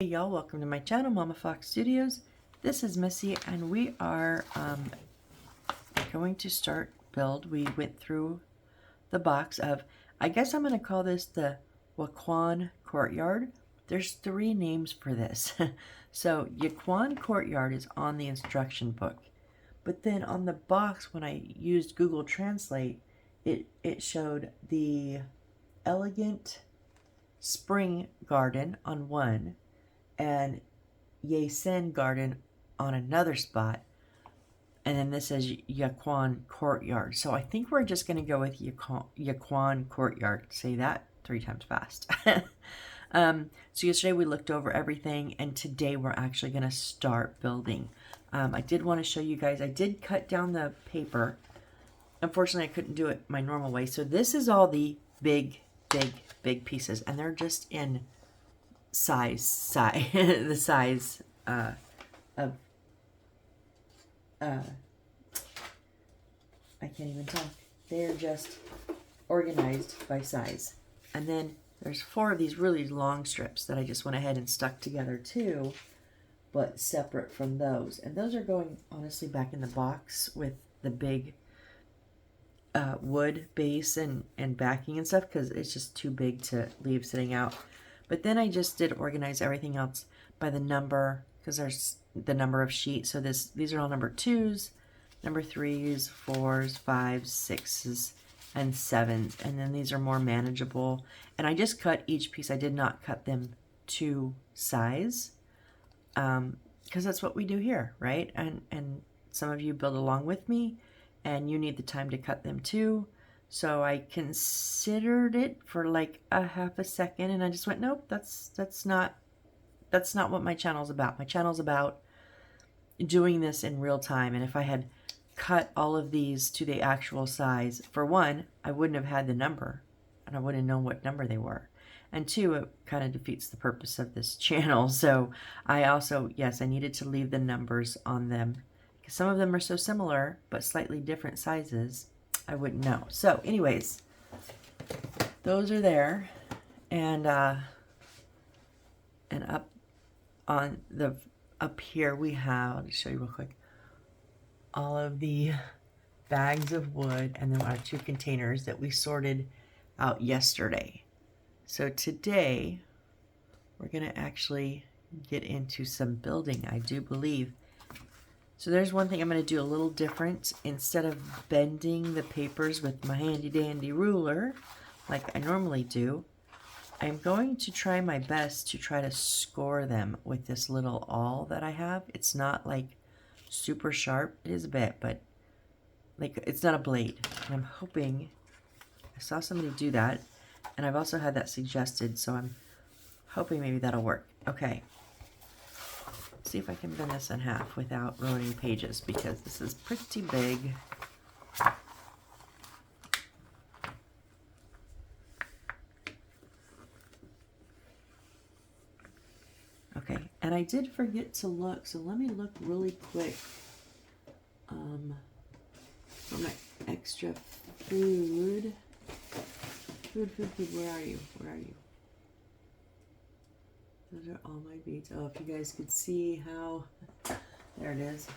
Hey y'all, welcome to my channel, Mama Fox Studios. This is Missy and we are going to start build. We went through the box of, I guess I'm going to call this the Yasen Courtyard. There's 3 names for this. So Yasen Courtyard is on the instruction book. But then on the box, when I used Google Translate, it showed the Elegant Spring Garden on one and Yasen Garden on another spot. And then this says Yasen Courtyard. So I think we're just going to go with Yasen Courtyard. Say that 3 times fast. So yesterday we looked over everything, and today we're actually going to start building. I did want to show you guys, I did cut down the paper. Unfortunately, I couldn't do it my normal way. So this is all the big pieces, and they're just in the size of I can't even talk. They're just organized by size. And then there's 4 of these really long strips that I just went ahead and stuck together too, but separate from those. And those are going honestly back in the box with the big wood base and backing and stuff, because it's just too big to leave sitting out. But then I just did organize everything else by the number, because there's the number of sheets. So these are all number 2s, number 3s, 4s, 5s, 6s, and 7s. And then these are more manageable. And I just cut each piece. I did not cut them to size, because that's what we do here, right? And some of you build along with me, and you need the time to cut them too. So I considered it for like a half a second, and I just went, nope, that's not what my channel's about. My channel's about doing this in real time. And if I had cut all of these to the actual size, for one, I wouldn't have had the number, and I wouldn't have known what number they were. And 2, it kind of defeats the purpose of this channel. So I also, yes, I needed to leave the numbers on them, because some of them are so similar, but slightly different sizes, I wouldn't know. So anyways, those are there. And up on the, up here we have, let me show you real quick, all of the bags of wood, and then our 2 containers that we sorted out yesterday. So today we're going to actually get into some building, I do believe. So there's one thing I'm going to do a little different. Instead of bending the papers with my handy dandy ruler like I normally do, I'm going to try my best to try to score them with this little awl that I have. It's not like super sharp. It is a bit, but like it's not a blade. And I'm hoping, I saw somebody do that, and I've also had that suggested, so I'm hoping maybe that'll work. Okay. See if I can bend this in half without ruining pages, because this is pretty big. Okay, and I did forget to look, so let me look really quick for my extra food. Food, where are you? Where are you? Those are all my beads. Oh, if you guys could see how, there it is.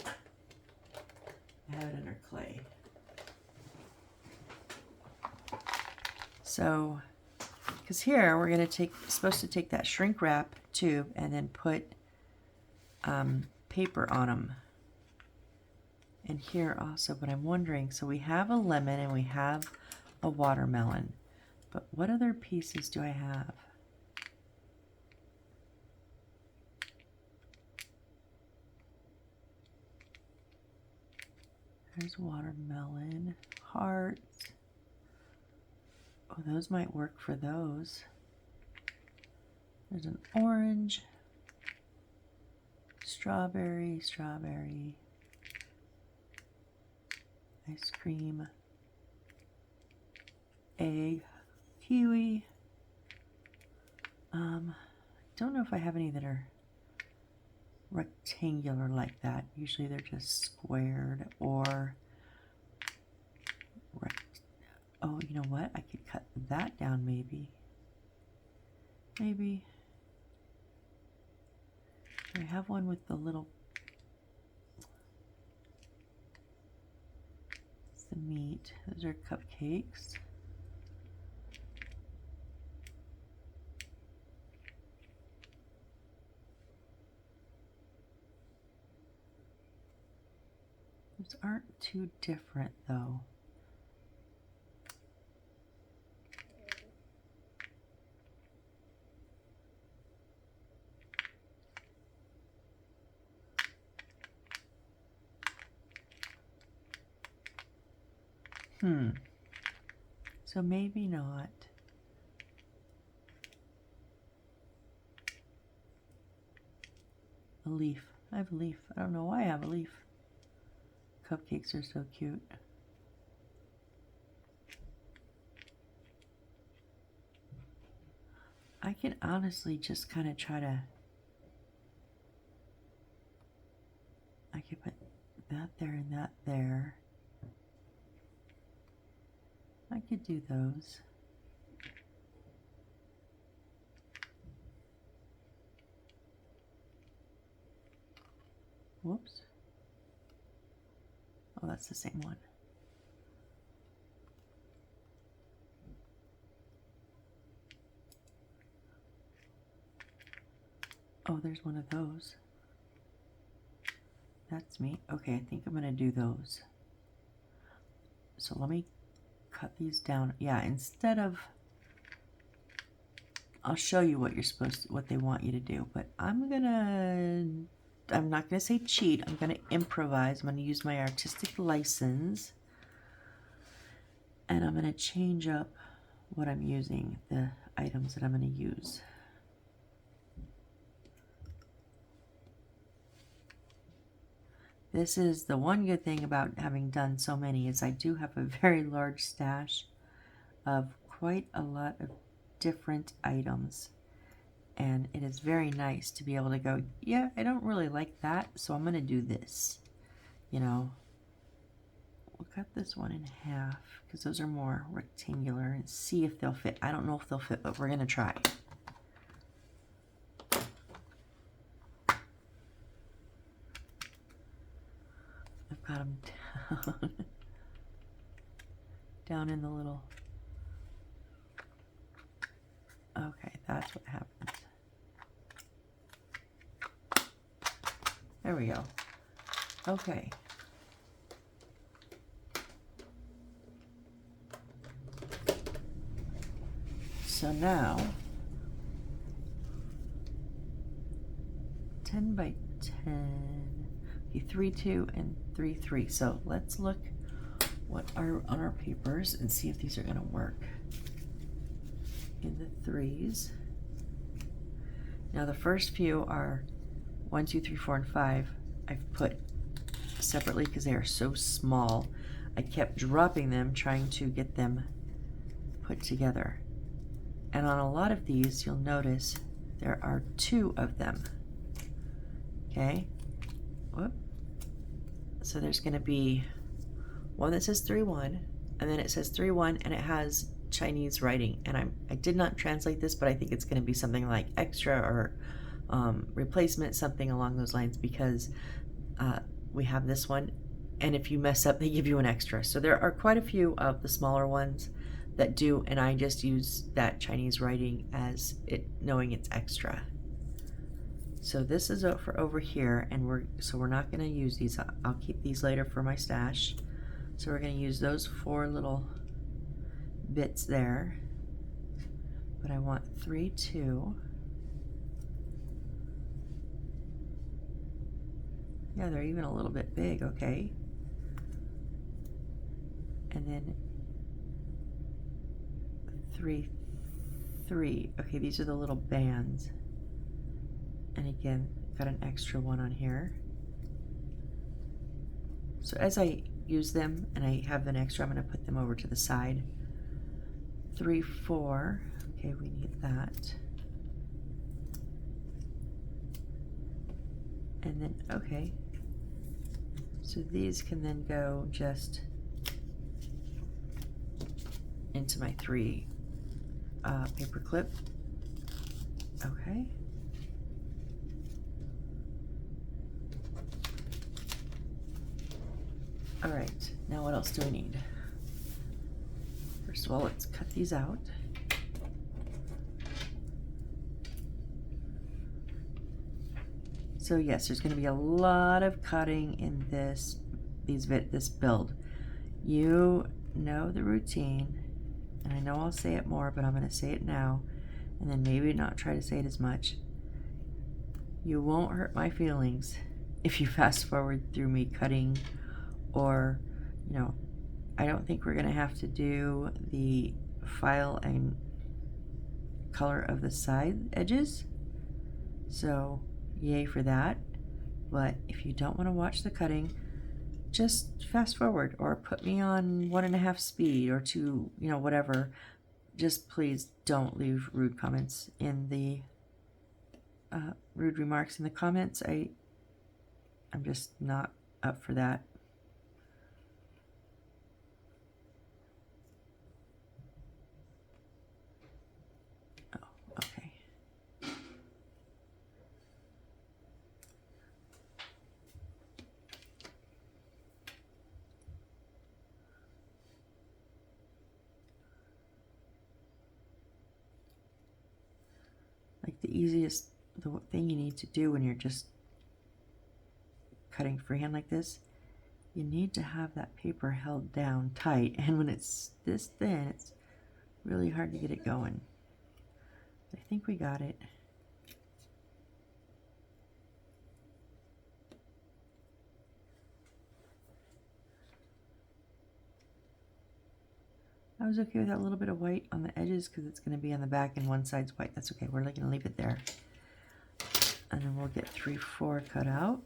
I have it under clay. So, because here we're going to supposed to take that shrink wrap tube and then put paper on them. And here also, but I'm wondering, so we have a lemon and we have a watermelon, but what other pieces do I have? There's watermelon, heart. Oh, those might work for those. There's an orange, strawberry, ice cream, egg, kiwi. Don't know if I have any that are rectangular like that. Usually they're just squared or oh, you know what? I could cut that down maybe. So I have one with the little, it's the meat. Those are cupcakes. Those aren't too different though. So maybe not. A leaf. I have a leaf. I don't know why I have a leaf. Cupcakes are so cute. I can honestly just kind of try to, I could put that there and that there. I could do those. Whoops. Oh, that's the same one. Oh, there's one of those. That's me. Okay, I think I'm gonna do those. So let me cut these down. Yeah, instead of, I'll show you what you're supposed to, what they want you to do, but I'm not gonna say cheat. I'm gonna improvise. I'm gonna use my artistic license, and I'm gonna change up what I'm using, the items that I'm gonna use. This is the one good thing about having done so many, is I do have a very large stash of quite a lot of different items. And it is very nice to be able to go, yeah, I don't really like that, so I'm going to do this. You know, we'll cut this one in half because those are more rectangular and see if they'll fit. I don't know if they'll fit, but we're going to try. I've got them down, down in the little, okay, that's what happens. There we go. Okay. So now, 10 by 10, okay, 3, 2, and 3, 3. So let's look what are on our papers and see if these are gonna work. In the 3s. Now the first few are 1, 2, 3, 4, and 5. I've put separately because they are so small. I kept dropping them, trying to get them put together. And on a lot of these, you'll notice there are 2 of them. Okay? Whoop. So there's going to be one that says 3-1, and then it says 3-1, and it has Chinese writing. And I did not translate this, but I think it's going to be something like extra or replacement, something along those lines, because we have this one, and if you mess up, they give you an extra. So there are quite a few of the smaller ones that do, and I just use that Chinese writing as it, knowing it's extra. So this is for over here, and we're not going to use these. I'll keep these later for my stash. So we're going to use those 4 little bits there, but I want 3, 2. Yeah, they're even a little bit big, okay. And then 3, 3. Okay, these are the little bands. And again, got an extra one on here. So as I use them and I have an extra, I'm going to put them over to the side. 3, 4. Okay, we need that. And then, okay. So these can then go just into my 3 paper clip. Okay. All right, now what else do we need? First of all, let's cut these out. So yes, there's going to be a lot of cutting in this build. You know the routine, and I know I'll say it more, but I'm going to say it now, and then maybe not try to say it as much. You won't hurt my feelings if you fast forward through me cutting, or, you know, I don't think we're going to have to do the file and color of the side edges, so yay for that. But if you don't want to watch the cutting, just fast forward or put me on 1.5 speed or 2, you know, whatever. Just please don't leave rude comments in the rude remarks in the comments. I'm just not up for that. Oh, okay. Like the thing you need to do when you're just cutting freehand like this, you need to have that paper held down tight, and when it's this thin, it's really hard to get it going. I think we got it. I was okay with that little bit of white on the edges because it's going to be on the back and one side's white. That's okay. We're going to leave it there. And then we'll get 3/4 cut out.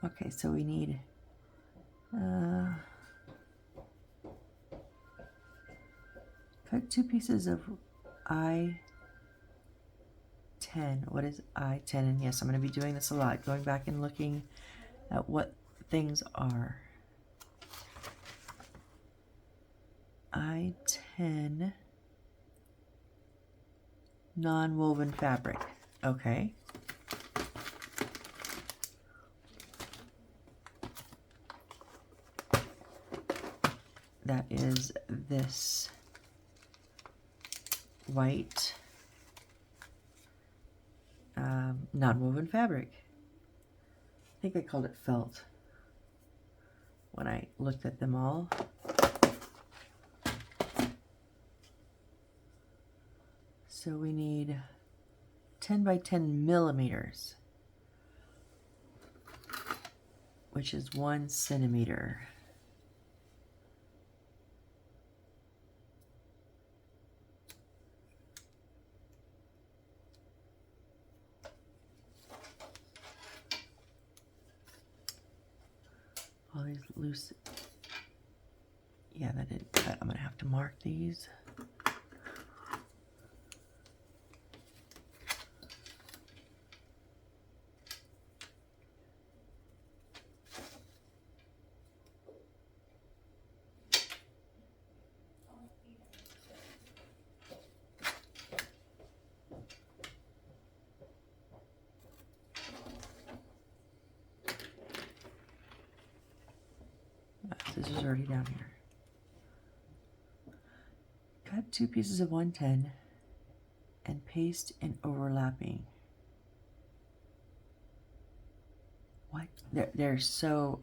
Okay, so we need cut 2 pieces of I-10. What is I-10? And yes, I'm going to be doing this a lot, going back and looking at what things are. I-10 non-woven fabric. Okay. That is this white non-woven fabric. I think I called it felt when I looked at them all. So we need 10 by 10 millimeters, which is 1 centimeter. All these loose, yeah, that didn't cut. I'm gonna have to mark these. This is already down here. Cut 2 pieces of 110 and paste in overlapping. What? They're so,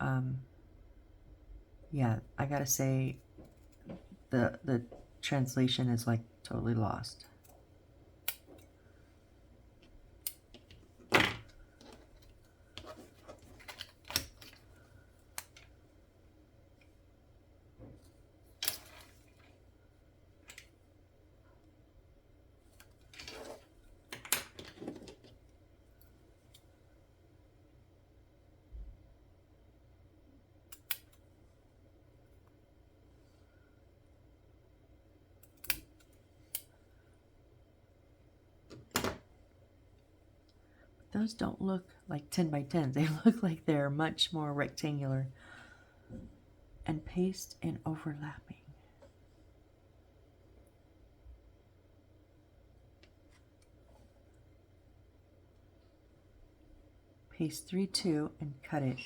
yeah, I gotta say, the translation is like totally lost. those don't look like 10 by 10s. They look like they're much more rectangular. And paste and overlapping. Paste 3, 2, and cut it.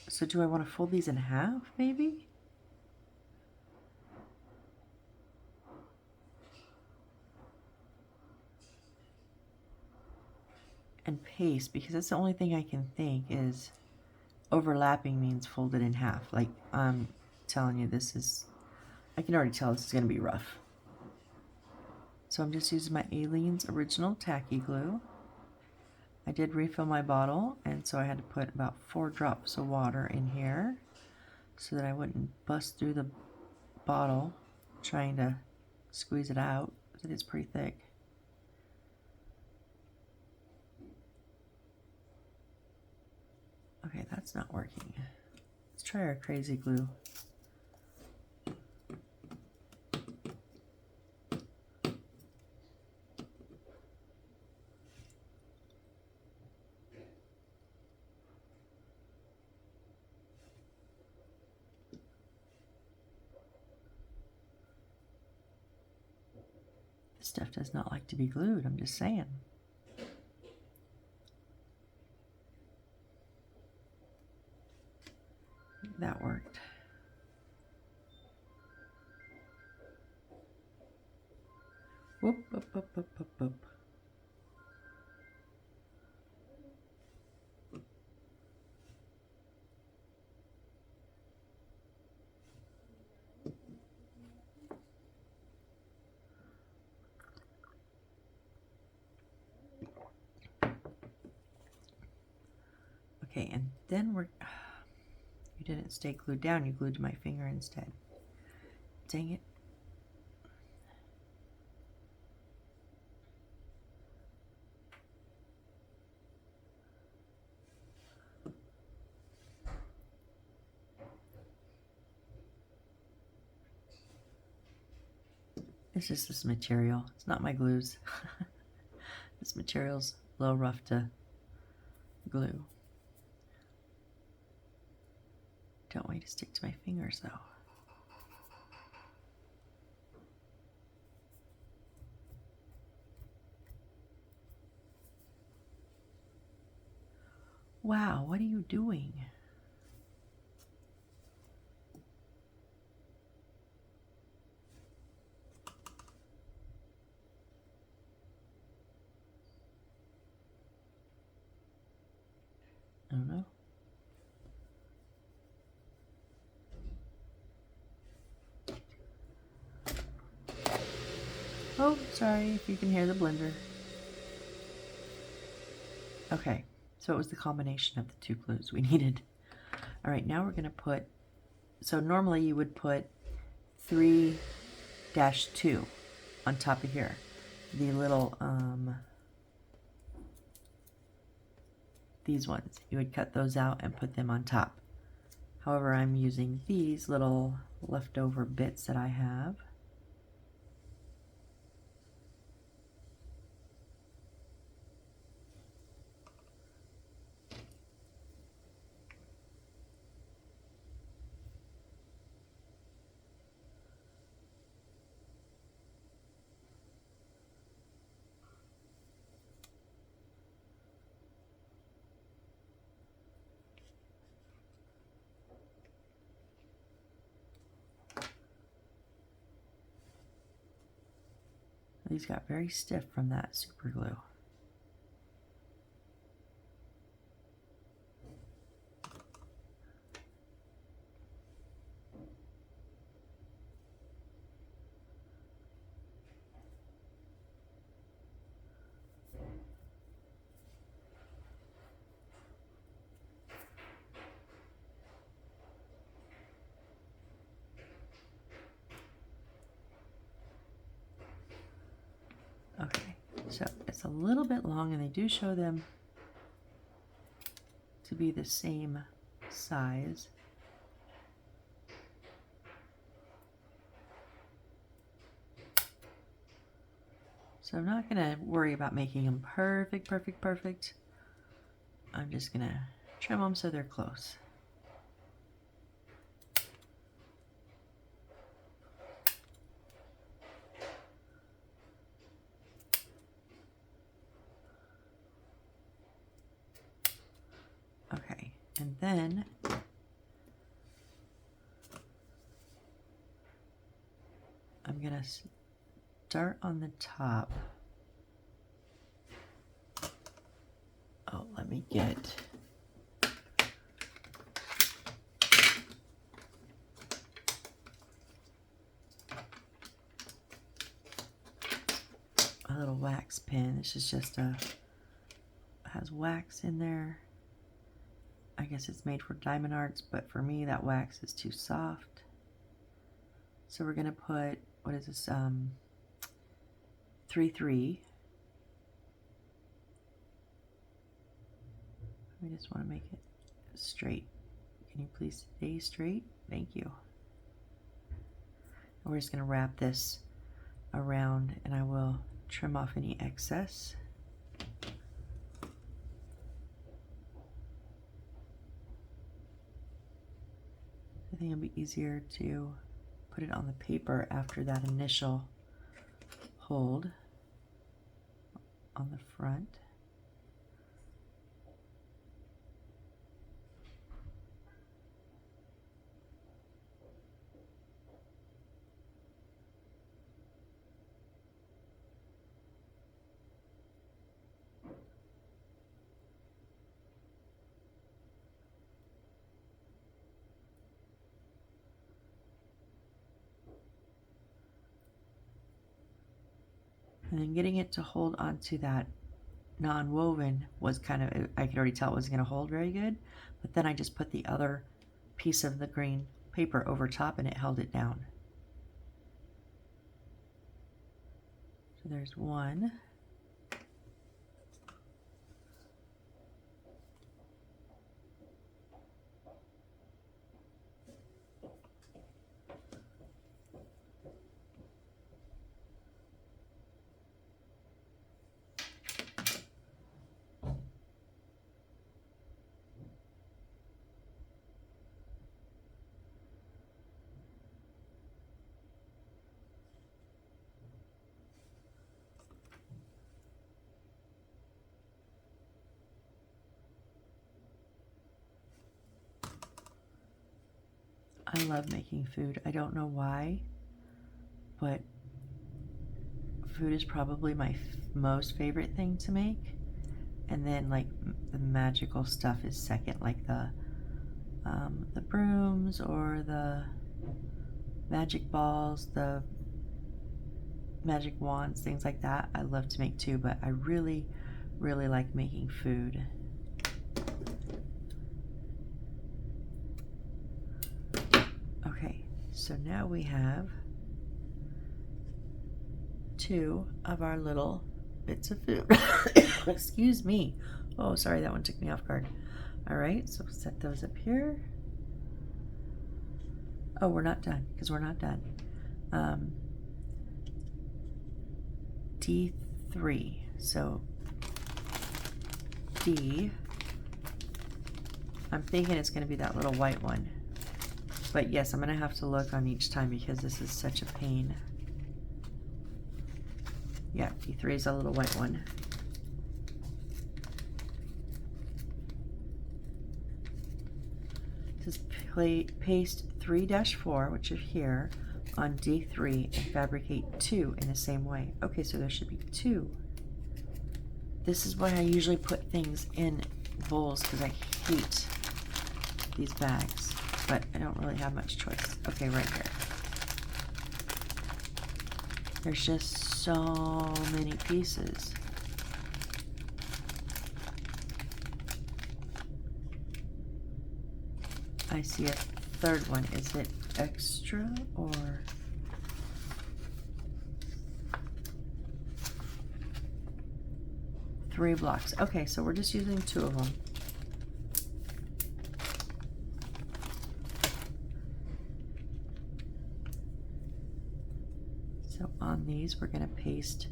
So do I want to fold these in half, maybe? And paste, because that's the only thing I can think is overlapping means folded in half. Like I'm telling you, this is, I can already tell this is going to be rough. So I'm just using my Aleene's Original Tacky Glue. I did refill my bottle, and so I had to put about 4 drops of water in here so that I wouldn't bust through the bottle trying to squeeze it out, because it is pretty thick. Okay, that's not working. Let's try our crazy glue. This stuff does not like to be glued, I'm just saying. That worked. Whoop, whoop, whoop, whoop, whoop, whoop. Okay, and then you didn't stay glued down, you glued to my finger instead. Dang it. It's just this material. It's not my glues. This material's a little rough to glue. Don't want it to stick to my fingers though. Wow, what are you doing? I don't know. Oh, sorry if you can hear the blender. Okay, so it was the combination of the 2 glues we needed. All right, now we're going to put, so normally you would put 3-2 on top of here. The little, these ones, you would cut those out and put them on top. However, I'm using these little leftover bits that I have. These got very stiff from that super glue. Okay, so it's a little bit long, and they do show them to be the same size. So I'm not gonna worry about making them perfect, perfect, perfect. I'm just gonna trim them so they're close. Okay, and then I'm gonna start on the top. Oh, let me get a little wax pen. This is just has wax in there. I guess it's made for diamond arts, but for me that wax is too soft. So we're gonna put, what is this, 3-3. We just want to make it straight. Can you please stay straight? Thank you. And we're just gonna wrap this around, and I will trim off any excess. I think it'll be easier to put it on the paper after that initial hold on the front. And then getting it to hold onto that non-woven was kind of, I could already tell it wasn't going to hold very good, but then I just put the other piece of the green paper over top and it held it down. So there's one. I love making food. I don't know why, but food is probably my most favorite thing to make. And then like the magical stuff is second, like the brooms or the magic balls, the magic wands, things like that. I love to make too, but I really, really like making food. Okay, so now we have 2 of our little bits of food. Excuse me. Oh, sorry, that one took me off guard. All right, so set those up here. Oh, we're not done, because we're not done. D3. So D, I'm thinking it's going to be that little white one. But yes, I'm going to have to look on each time because this is such a pain. Yeah, D3 is a little white one. This is paste 3-4, which is here, on D3 and fabricate 2 in the same way. Okay, so there should be 2. This is why I usually put things in bowls, because I hate these bags, but I don't really have much choice. Okay, right here. There's just so many pieces. I see a third one. Is it extra or? Three blocks. Okay, so we're just using 2 of them. So on these, we're going to paste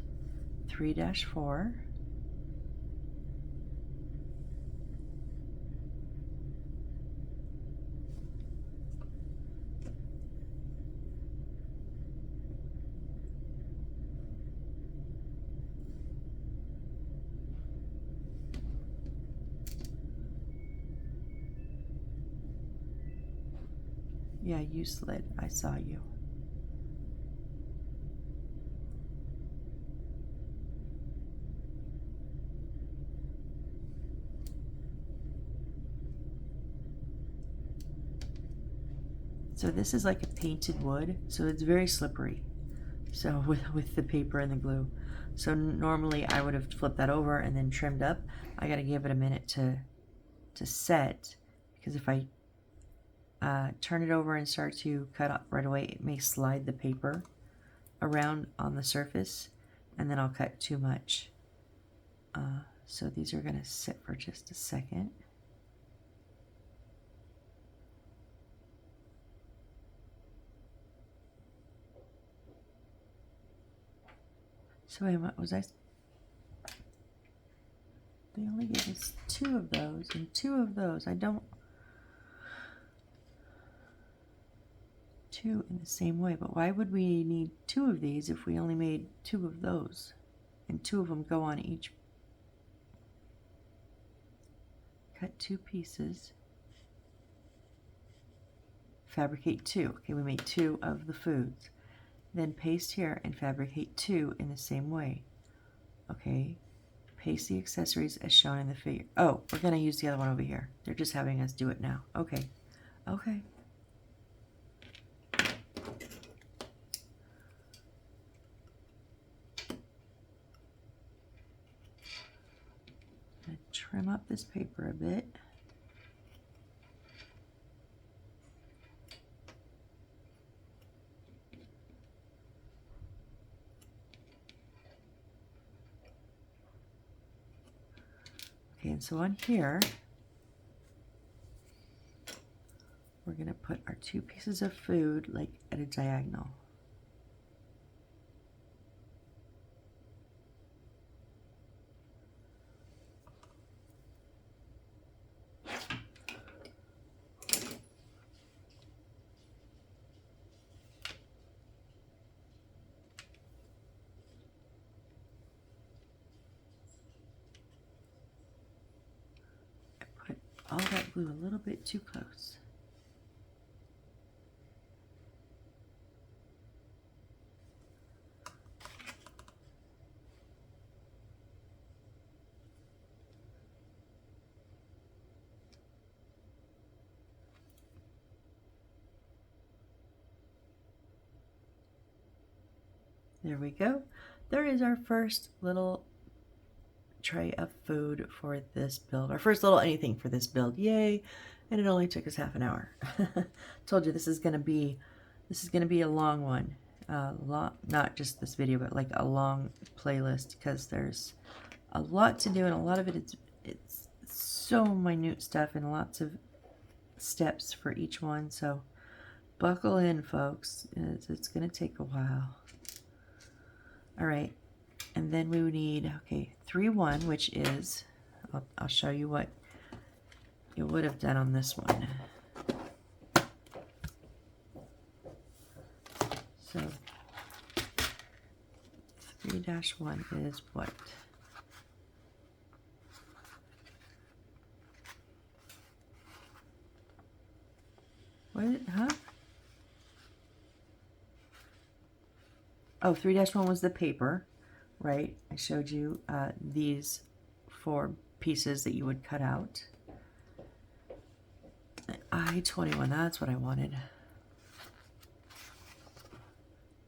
3-4. Yeah, you slid. I saw you. So this is like a painted wood, so it's very slippery. So with the paper and the glue. So normally I would have flipped that over and then trimmed up. I got to give it a minute to set, because if I turn it over and start to cut up right away, it may slide the paper around on the surface, and then I'll cut too much. So these are going to sit for just a second. So wait, what was I? They only gave us 2 of those and 2 of those. I don't. 2 in the same way, but why would we need 2 of these if we only made 2 of those? And 2 of them go on each. Cut 2 pieces. Fabricate 2. Okay, we made 2 of the foods. Then paste here and fabricate 2 in the same way. Okay, paste the accessories as shown in the figure. Oh, we're going to use the other one over here. They're just having us do it now. Okay, okay. Trim up this paper a bit. Okay, and so on here, we're going to put our 2 pieces of food like at a diagonal. All that glue a little bit too close. There we go. There is our first little tray of food for this build. Our first little anything for this build. Yay! And it only took us half an hour. Told you this is gonna be a long one. Not just this video, but like a long playlist, because there's a lot to do, and a lot of it's so minute stuff and lots of steps for each one. So buckle in, folks. It's gonna take a while. All right, and then we would need, okay, 3-1, which is, I'll show you what you would have done on this one. So 3-1 is what? What, huh? Oh, 3-1 was the paper, right? I showed you these 4 pieces that you would cut out. I-21, that's what I wanted.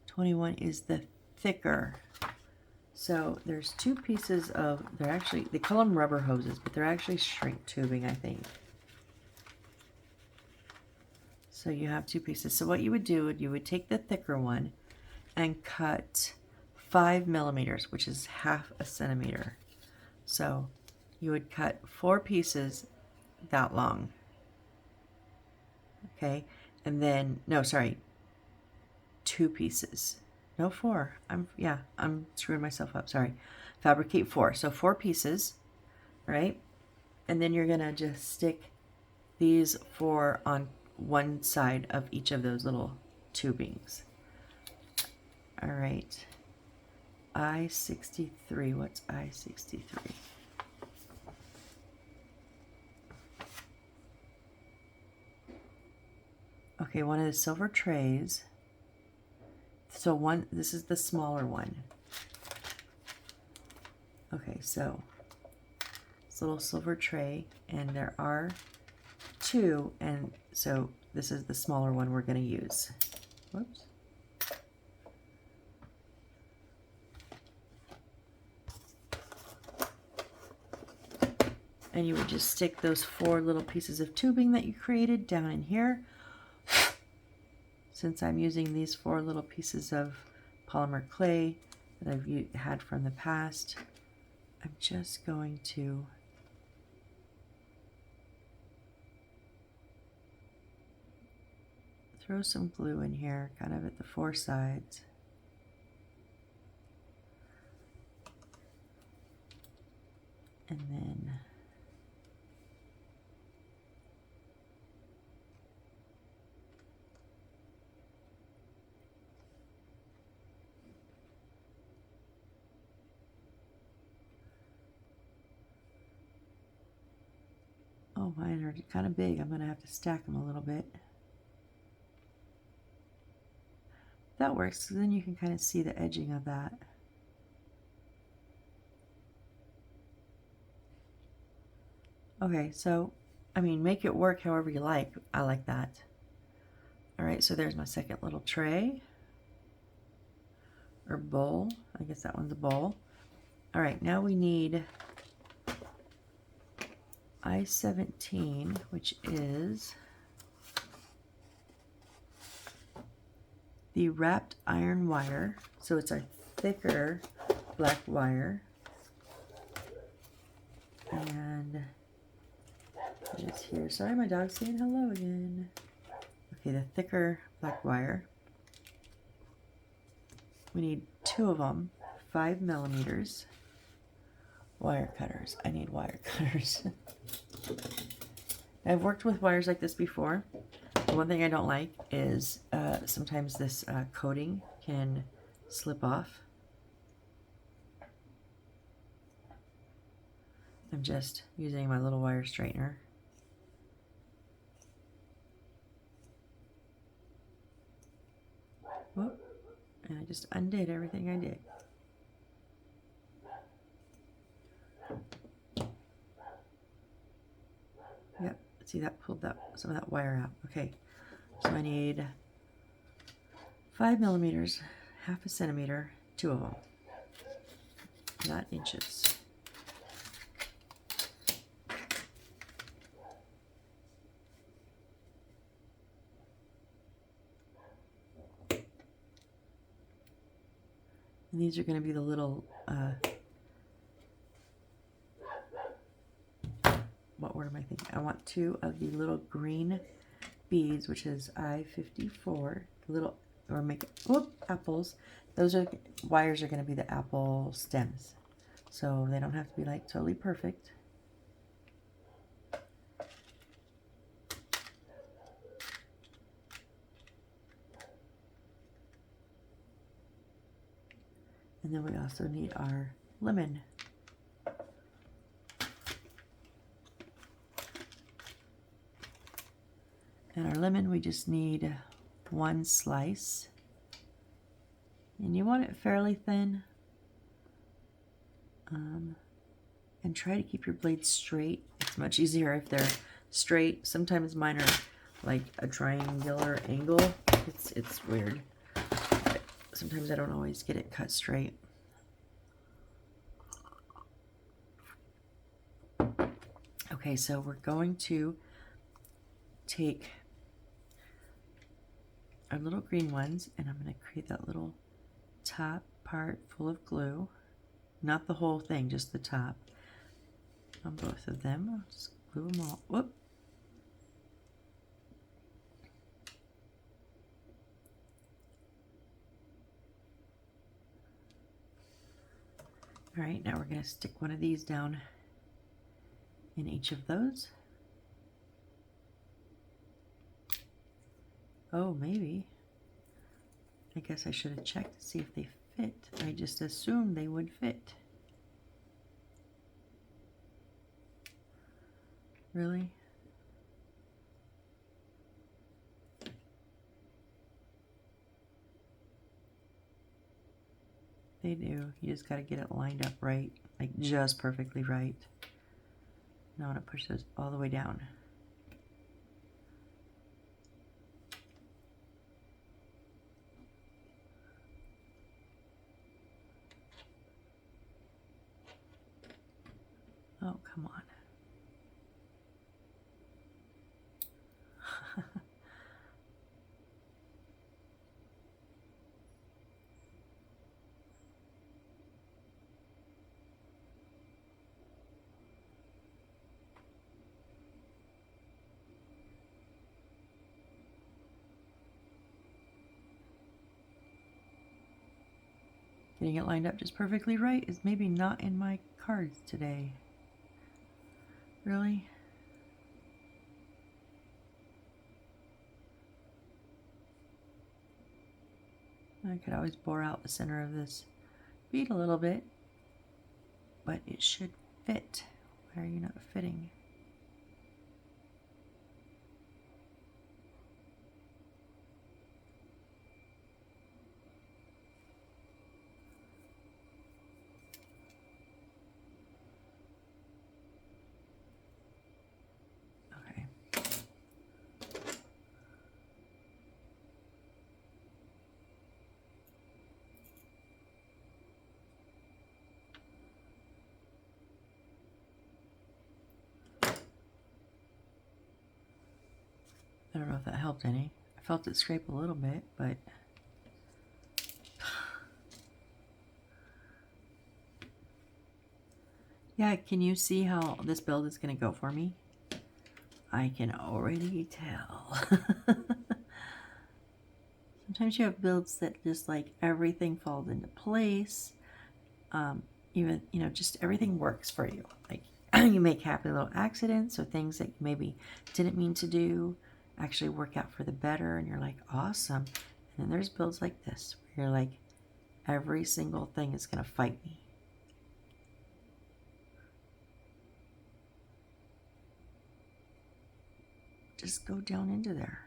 21 is the thicker. So there's 2 pieces of, they call them rubber hoses, but they're actually shrink tubing, I think. So you have 2 pieces. So what you would do, you would take the thicker one and cut 5 millimeters, which is half a centimeter. So you would cut 4 pieces that long. Okay, and then, no, sorry, 2 pieces. No, 4. I'm screwing myself up. Sorry. Fabricate 4. So 4 pieces, right? And then you're gonna just stick these 4 on one side of each of those little tubings. All right. I-63. What's I-63? Okay, one of the silver trays. So this is the smaller one. Okay, so this little silver tray, and there are 2, and so this is the smaller one we're going to use. Whoops. And you would just stick those 4 little pieces of tubing that you created down in here. Since I'm using these 4 little pieces of polymer clay that I've had from the past, I'm just going to throw some glue in here, kind of at the 4 sides. And then oh, mine are kind of big. I'm going to have to stack them a little bit. That works, so then you can kind of see the edging of that. Okay, so, I mean, make it work however you like. I like that. All right, so there's my second little tray. Or bowl. I guess that one's a bowl. All right, now we need I-17, which is the wrapped iron wire. So it's our thicker black wire. And it is here. Sorry, my dog's saying hello again. Okay, the thicker black wire. We need 2 of them, 5mm. Wire cutters. I need wire cutters. I've worked with wires like this before. The one thing I don't like is sometimes this coating can slip off. I'm just using my little wire straightener. Whoop. And I just undid everything I did. Yep, see that pulled some of that wire out. Okay, so I need 5mm, 1/2 centimeter, 2 of them, not inches. And these are going to be the little, what word am I thinking? I want 2 of the little green beads, which is I-54, little, or make, whoop, apples. Those are, wires are going to be the apple stems. So they don't have to be like totally perfect. And then we also need our lemon. And our lemon, we just need 1 slice. And you want it fairly thin. And try to keep your blades straight. It's much easier if they're straight. Sometimes mine are like a triangular angle. It's weird. But sometimes I don't always get it cut straight. Okay, so we're going to take our little green ones, and I'm going to create that little top part full of glue. Not the whole thing, just the top. On both of them. I'll just glue them all. Whoop. All right, now we're going to stick one of these down in each of those. Oh, maybe. I guess I should have checked to see if they fit. I just assumed they would fit. Really? They do. You just got to get it lined up right, like just perfectly right. Now I'm going to push those all the way down. Oh, come on. Getting it lined up just perfectly right is maybe not in my cards today. Really? I could always bore out the center of this bead a little bit, but it should fit. Why are you not fitting? Okay. I don't know if that helped any. I felt it scrape a little bit, but yeah, can you see how this build is going to go for me? I can already tell. Sometimes you have builds that just like everything falls into place. Even, you know, just everything works for you. Like you make happy little accidents or things that you maybe didn't mean to do actually work out for the better, and you're like, awesome. And then there's builds like this where you're like, every single thing is going to fight me. Just go down into there.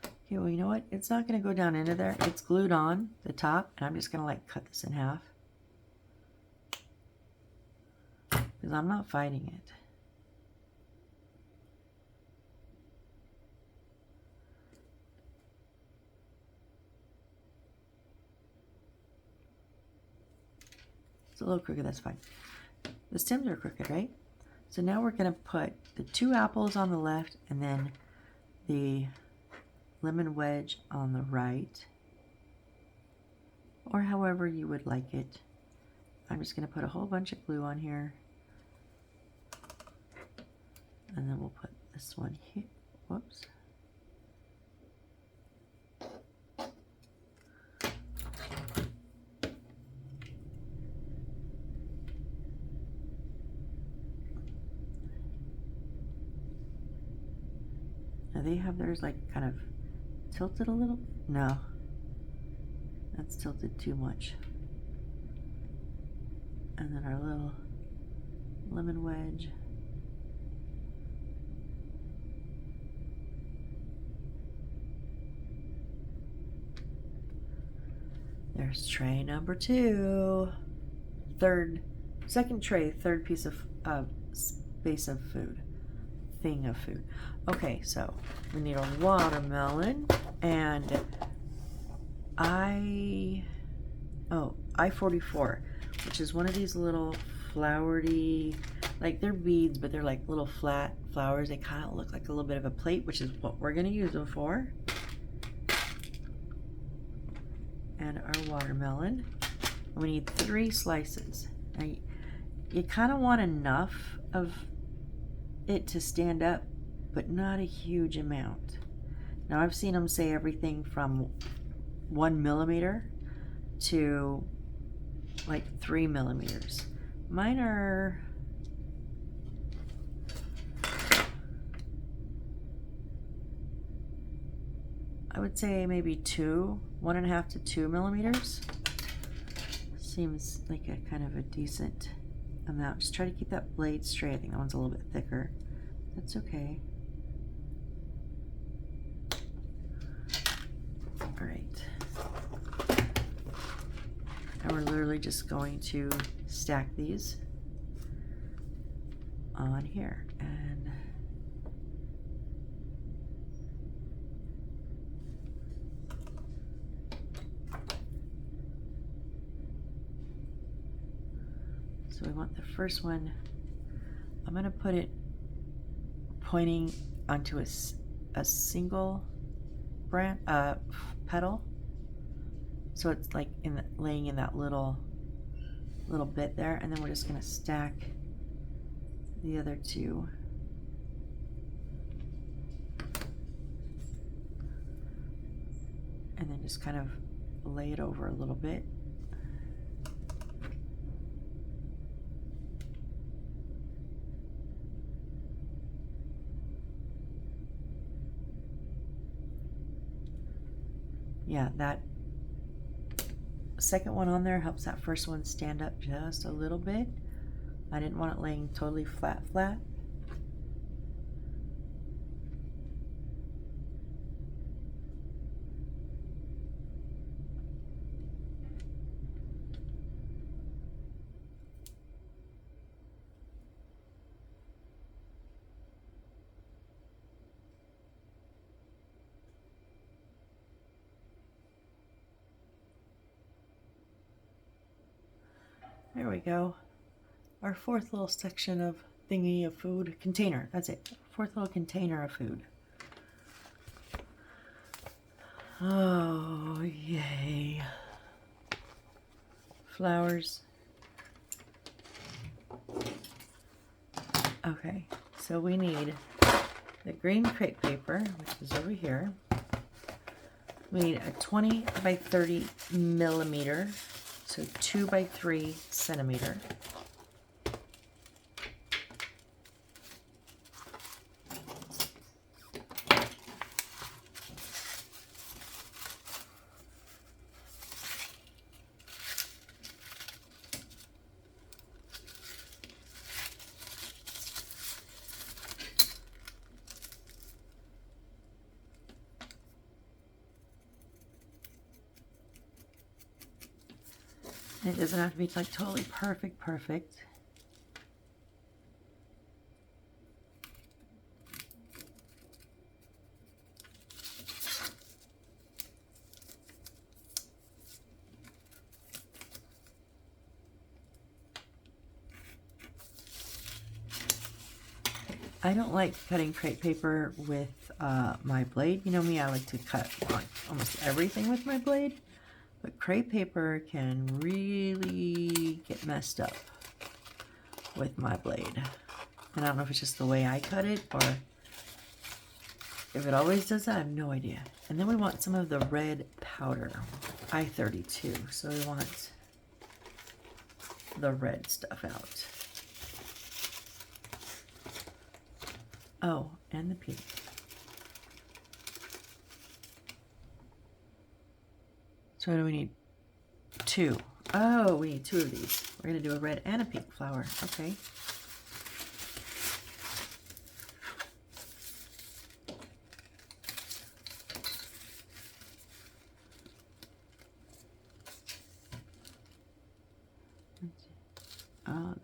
Okay, well, you know what? It's not going to go down into there. It's glued on the top, and I'm just going to like cut this in half. Because I'm not fighting it. It's a little crooked, that's fine. The stems are crooked, right? So now we're going to put the 2 apples on the left and then the lemon wedge on the right, or however you would like it. I'm just going to put a whole bunch of glue on here, and then we'll put this one here. Whoops. Now they have theirs like kind of tilted a little. No, that's tilted too much. And then our little lemon wedge. There's tray number 2. Second tray, third piece of space of food. Thing of food. Okay, so we need a watermelon, and I-44, which is one of these little flowery, like they're beads, but they're like little flat flowers. They kind of look like a little bit of a plate, which is what we're going to use them for. And our watermelon. We need 3 slices. Now, you kind of want enough of it to stand up, but not a huge amount. Now I've seen them say everything from 1 millimeter to like 3 millimeters. Mine are, I would say maybe 1.5 to 2 millimeters. Seems like a kind of a decent amount. Just try to keep that blade straight. I think that one's a little bit thicker. That's okay. All right. And we're literally just going to stack these on here. And so we want the first one, I'm going to put it pointing onto a single petal. So it's like laying in that little bit there, and then we're just going to stack the other two. And then just kind of lay it over a little bit. Yeah, that second one on there helps that first one stand up just a little bit. I didn't want it laying totally flat. There we go. Our fourth little section of thingy of food. Container. That's it. Fourth little container of food. Oh, yay. Flowers. Okay, so we need the green crepe paper, which is over here. We need a 20 by 30 millimeter, so 2 by 3 centimeter. It doesn't have to be like totally perfect. I don't like cutting crepe paper with my blade. You know me, I like to cut on almost everything with my blade. But crepe paper can really get messed up with my blade. And I don't know if it's just the way I cut it or if it always does that, I have no idea. And then we want some of the red powder, I-32. So we want the red stuff out. Oh, and the pink. So what do we need? 2. Oh, we need 2 of these. We're going to do a red and a pink flower. Okay. Oh,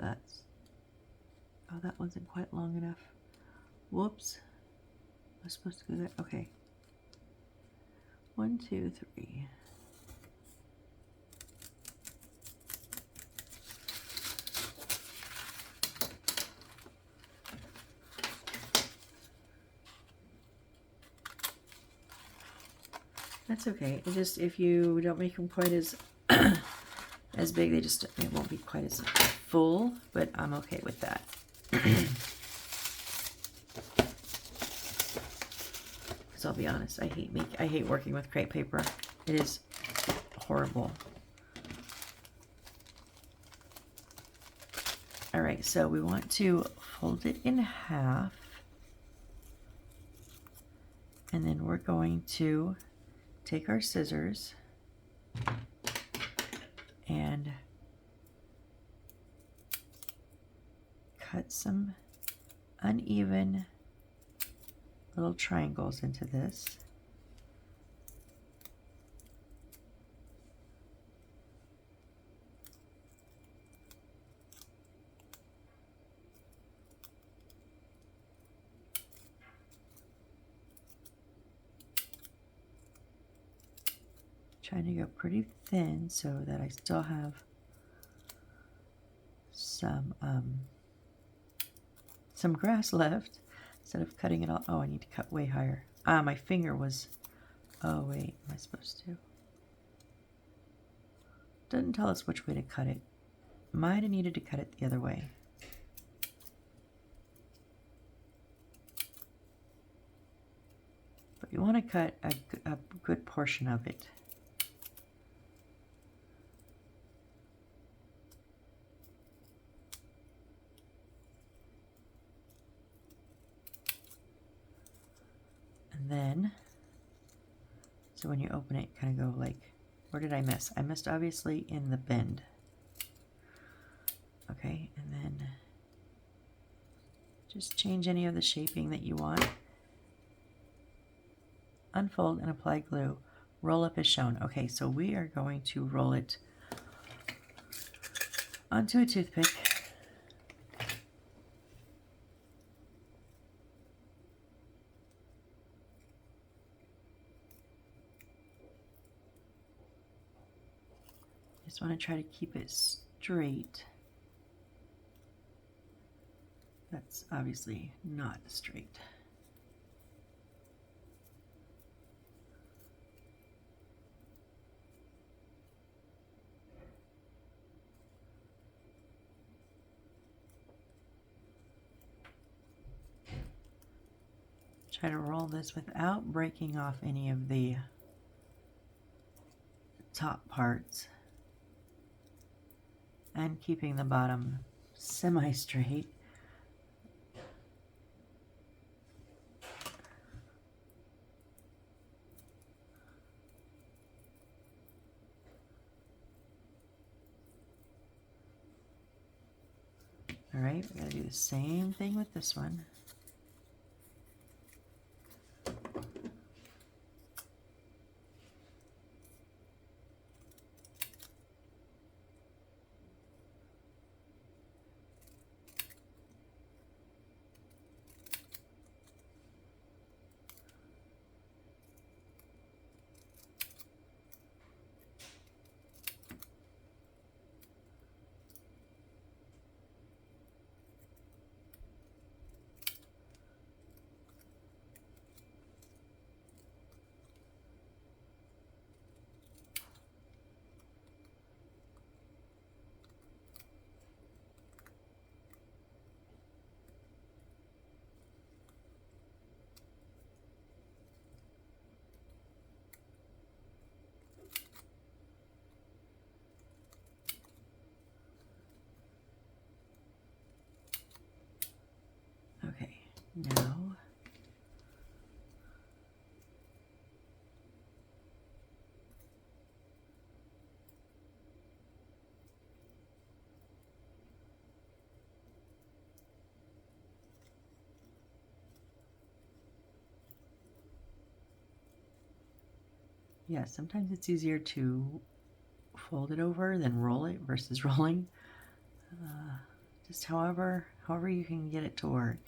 that wasn't quite long enough. Whoops. I was supposed to go there. Okay. 1, 2, 3. That's okay. It just, if you don't make them quite as as big, it won't be quite as full, but I'm okay with that. Because I'll be honest, I hate working with crepe paper. It is horrible. All right, so we want to fold it in half. And then we're going to take our scissors and cut some uneven little triangles into this. Trying to go pretty thin so that I still have some grass left instead of cutting it all. Oh, I need to cut way higher. Ah, my finger was, oh wait, am I supposed to? Doesn't tell us which way to cut it. Might have needed to cut it the other way. But you want to cut a good portion of it. And then, so when you open it, kind of go like, where did I miss? I missed obviously in the bend. Okay, and then just change any of the shaping that you want. Unfold and apply glue. Roll up as shown. Okay, so we are going to roll it onto a toothpick. Just want to try to keep it straight. That's obviously not straight. Try to roll this without breaking off any of the top parts and keeping the bottom semi-straight. All right, we gotta do the same thing with this one. Okay, now yeah, sometimes it's easier to fold it over than roll it versus rolling. Just however you can get it to work.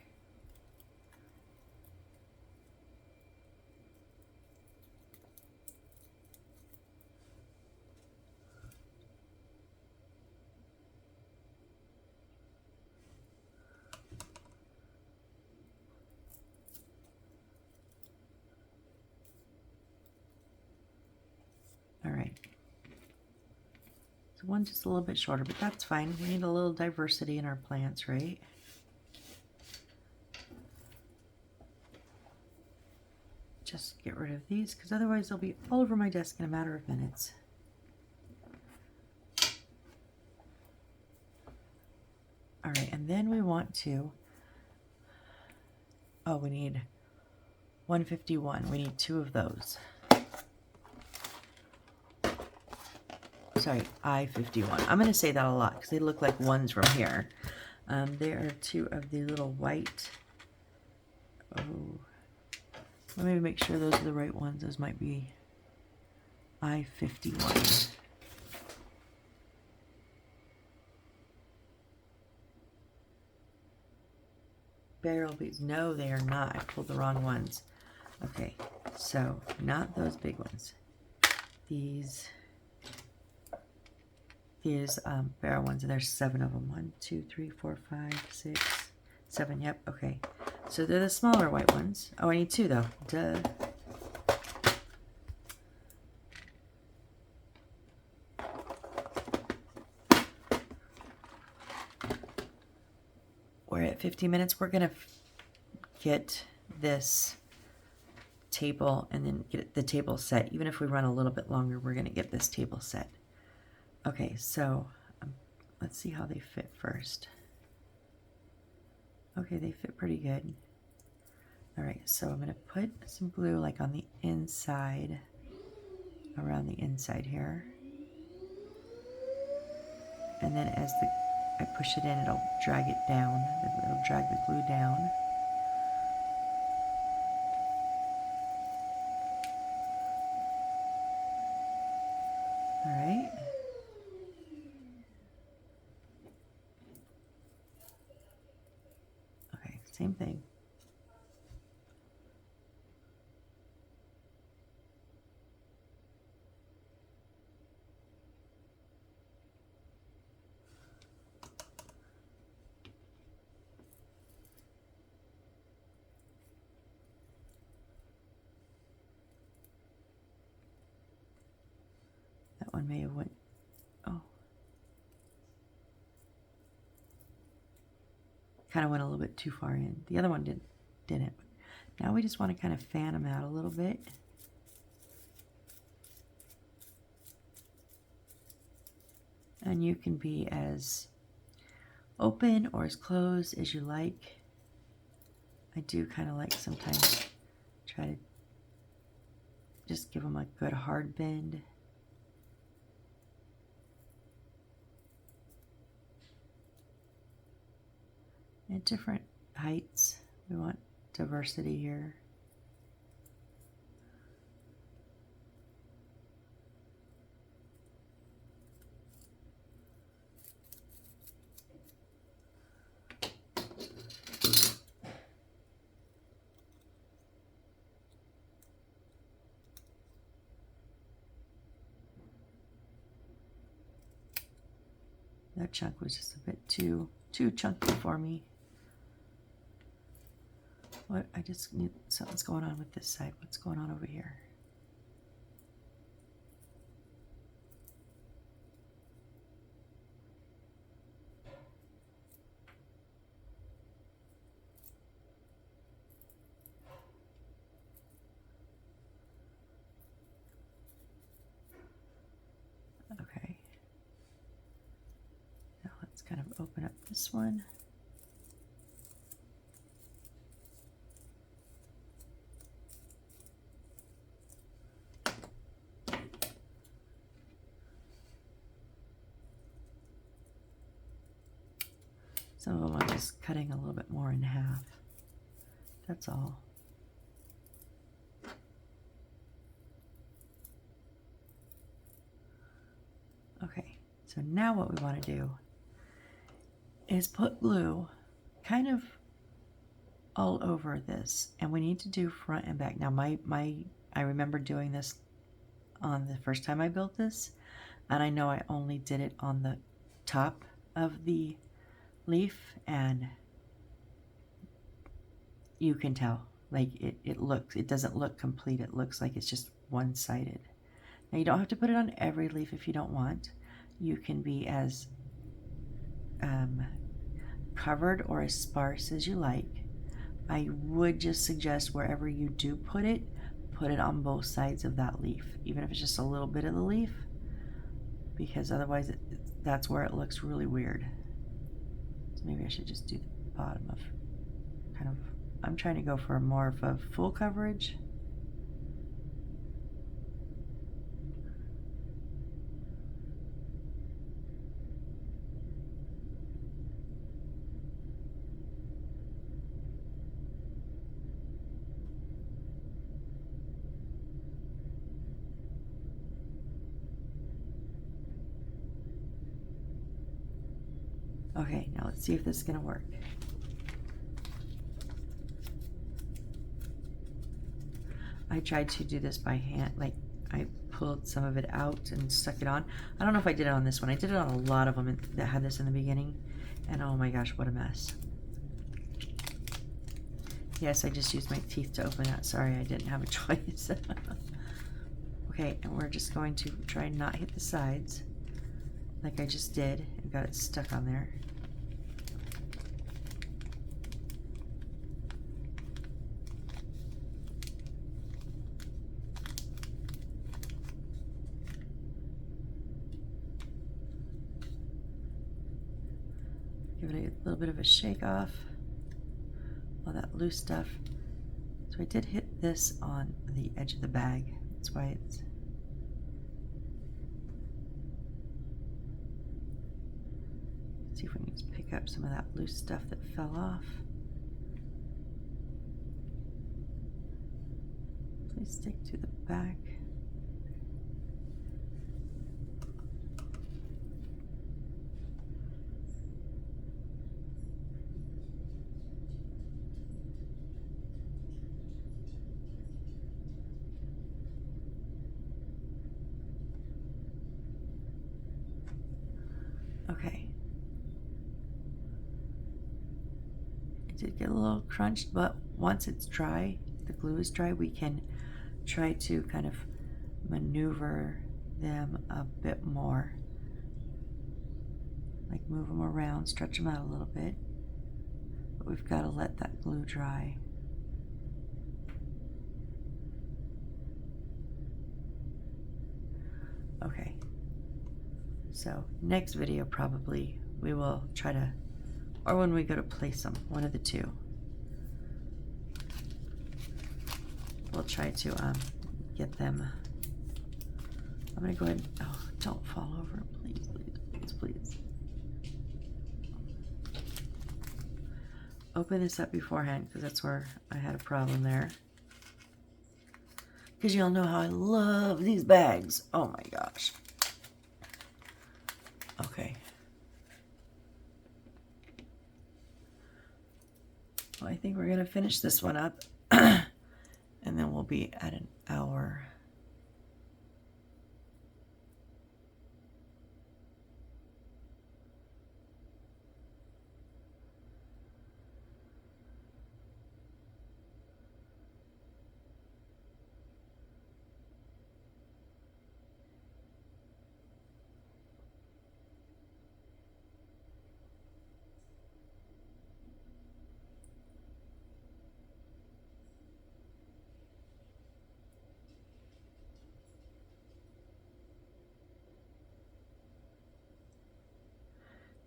All right. So one just a little bit shorter, but that's fine. We need a little diversity in our plants, right? Just get rid of these because otherwise they'll be all over my desk in a matter of minutes. All right, and then we want to, oh, we need 151. We need 2 of those. Sorry, I-51. I'm going to say that a lot because they look like ones from here. There are 2 of the little white. Oh, let me make sure those are the right ones. Those might be I-51. Barrel beads. No, they are not. I pulled the wrong ones. Okay, so not those big ones. These barrel ones, and there's 7 of them. 1, 2, 3, 4, 5, 6, 7. Yep, okay. So they're the smaller white ones. Oh, I need 2 though. Duh. We're at 15 minutes. We're gonna get this table and then get the table set. Even if we run a little bit longer, we're gonna get this table set. Okay, so let's see how they fit first. Okay, they fit pretty good. All right, so I'm going to put some glue like on the inside, around the inside here. And then as I push it in, it'll drag it down. It'll drag the glue down. All right. Okay, same thing. That one may have went, oh. Kind of went a little bit too far in. The other one didn't. Now we just want to kind of fan them out a little bit. And you can be as open or as closed as you like. I do kind of like sometimes try to just give them a good hard bend. At different heights, we want diversity here. That chunk was just a bit too chunky for me. What? I just need something's going on with this side. What's going on over here? Okay. Now let's kind of open up this one. Some of them I'm just cutting a little bit more in half. That's all. Okay, so now what we want to do is put glue kind of all over this, and we need to do front and back. Now I remember doing this on the first time I built this, and I know I only did it on the top of the leaf, and you can tell, like it doesn't look complete. It looks like it's just one-sided. Now you don't have to put it on every leaf if you don't want. You can be as covered or as sparse as you like. I would just suggest wherever you do put it on both sides of that leaf, even if it's just a little bit of the leaf, because otherwise that's where it looks really weird. So maybe I should just do the bottom of kind of, I'm trying to go for more of a full coverage. Okay, now let's see if this is gonna work. I tried to do this by hand, like I pulled some of it out and stuck it on. I don't know if I did it on this one. I did it on a lot of them that had this in the beginning, and oh my gosh, what a mess. Yes, I just used my teeth to open that. Sorry, I didn't have a choice. Okay, and we're just going to try and not hit the sides like I just did and got it stuck on there. Give it a little bit of a shake off, all that loose stuff. So I did hit this on the edge of the bag. That's why it's... See if we can just pick up some of that loose stuff that fell off. Please stick to the back. Okay. It did get a little crunched, but once it's dry, the glue is dry, we can try to kind of maneuver them a bit more. Like move them around, stretch them out a little bit. But we've got to let that glue dry. Okay. So next video probably we will try to, or when we go to place them, one of the two. We'll try to get them. I'm gonna go ahead, oh, don't fall over, please, please, please, please. Open this up beforehand because that's where I had a problem there. Because you all know how I love these bags. Oh my gosh. Okay. Well, I think we're going to finish this one up. And then we'll be at an hour.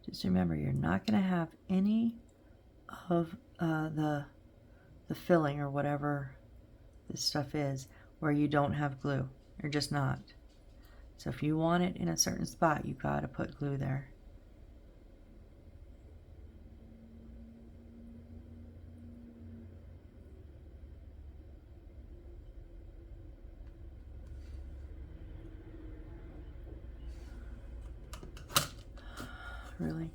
Just remember, you're not going to have any of the filling or whatever this stuff is where you don't have glue. You're just not. So if you want it in a certain spot, you got to put glue there. Really?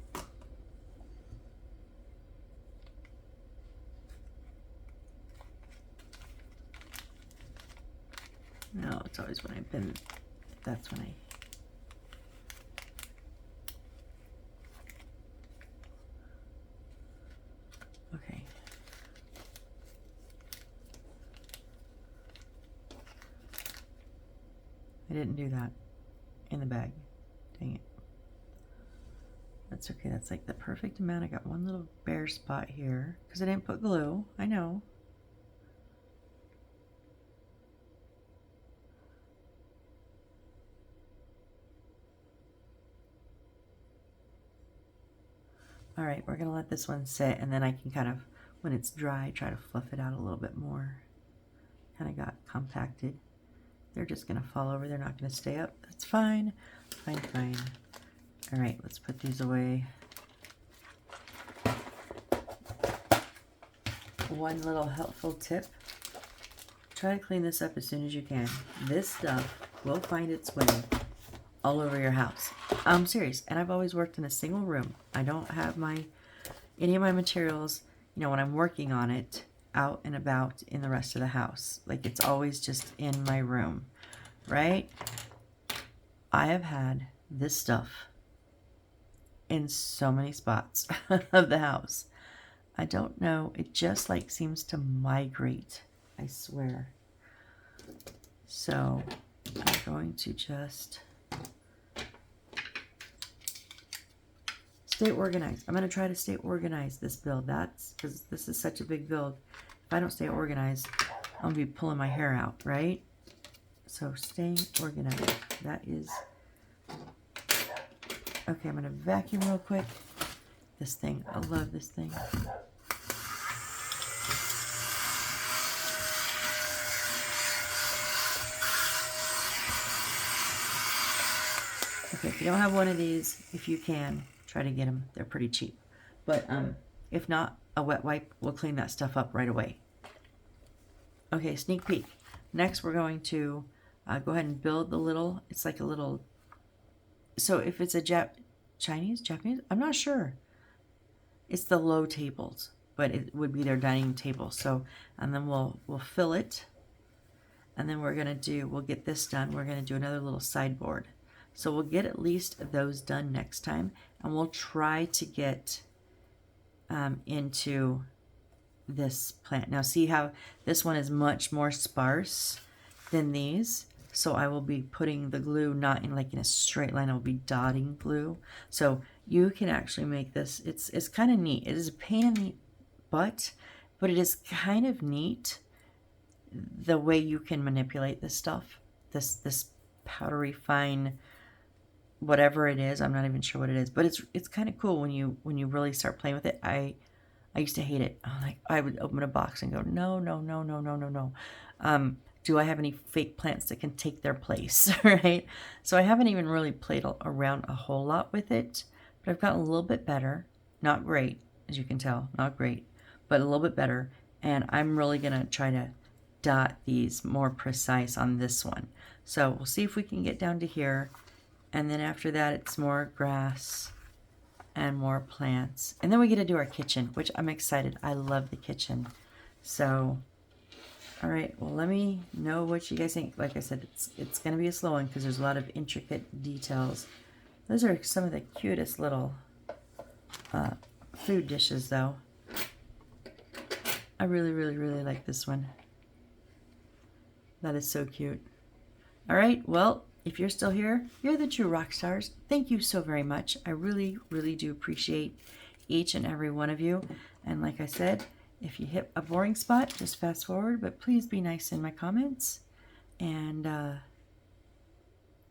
No, it's always when I've been, that's when I... Okay. I didn't do that in the bag. Dang it. That's okay. That's like the perfect amount. I got one little bare spot here because I didn't put glue. I know. All right, we're gonna let this one sit, and then I can kind of, when it's dry, try to fluff it out a little bit more. Kind of got compacted. They're just gonna fall over. They're not gonna stay up. That's fine. Fine, fine. All right, let's put these away. One little helpful tip. Try to clean this up as soon as you can. This stuff will find its way all over your house. I'm serious. And I've always worked in a single room. I don't have any of my materials, you know, when I'm working on it, out and about in the rest of the house. Like, it's always just in my room, right? I have had this stuff in so many spots of the house. I don't know. It just like seems to migrate. I swear. So I'm going to just stay organized. I'm going to try to stay organized this build. That's because this is such a big build. If I don't stay organized, I'm going to be pulling my hair out, right? So staying organized. That is... Okay, I'm going to vacuum real quick. This thing. I love this thing. Okay, if you don't have one of these, if you can, try to get them. They're pretty cheap. But if not, a wet wipe will clean that stuff up right away. Okay, sneak peek. Next, we're going to go ahead and build the little, it's like a little, so if it's a Chinese, Japanese, I'm not sure. It's the low tables, but it would be their dining table. So, and then we'll fill it. And then we'll get this done. We're going to do another little sideboard. So we'll get at least those done next time, and we'll try to get into this plant. Now see how this one is much more sparse than these. So I will be putting the glue not in like in a straight line. I'll be dotting glue. So you can actually make this. It's kind of neat. It is a pain in the butt, but it is kind of neat the way you can manipulate this stuff. This powdery fine, whatever it is, I'm not even sure what it is, but it's kind of cool when you really start playing with it. I used to hate it. I would open a box and go, no. Do I have any fake plants that can take their place, right? So I haven't even really played around a whole lot with it, but I've gotten a little bit better. Not great, as you can tell, not great, but a little bit better. And I'm really gonna try to dot these more precise on this one. So we'll see if we can get down to here. And then after that, it's more grass and more plants. And then we get to do our kitchen, which I'm excited. I love the kitchen. So, all right, well, let me know what you guys think. Like I said, it's going to be a slow one because there's a lot of intricate details. Those are some of the cutest little food dishes, though. I really, really, really like this one. That is so cute. All right, well, if you're still here, you're the true rock stars. Thank you so very much. I really, really do appreciate each and every one of you. And like I said, if you hit a boring spot, just fast forward, but please be nice in my comments. And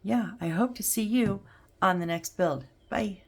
yeah, I hope to see you on the next build. Bye.